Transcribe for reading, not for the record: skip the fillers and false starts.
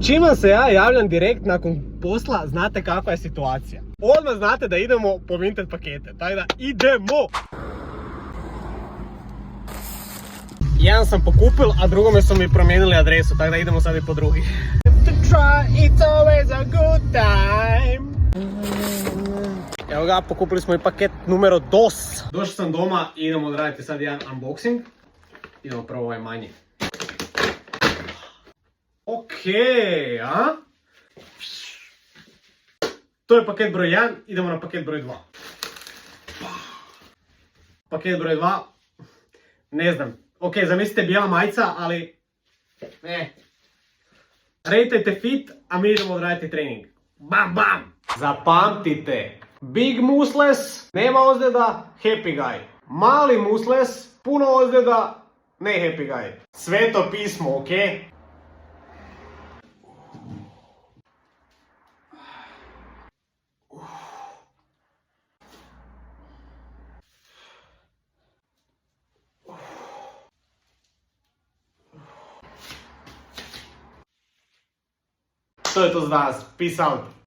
Čim se ja javljam direkt nakon posla, znate kakva je situacija. Odmah znate da idemo po Vinted pakete, tako da idemo! Jedan sam pokupil, a drugome su mi promijenili adresu, tako da idemo sad i po drugi. To try, it's always a good time. Evo ga, pokupili smo i paket numero 2. Došao sam doma i idemo odraditi sad jedan unboxing. Idemo prvo ovaj manji. Okej, a? To je paket broj 1, idemo na paket broj 2. Paket broj 2, ne znam. Okej, zamislite bijela majica, ali... Rejtajte fit, a mi idemo odraditi trening. Bam, bam! Zapamtite, big muscles, nema ozljeda, happy guy. Mali muscles, puno ozljeda, ne happy guy. Sveto pismo, okej? To je to za danas. Peace out.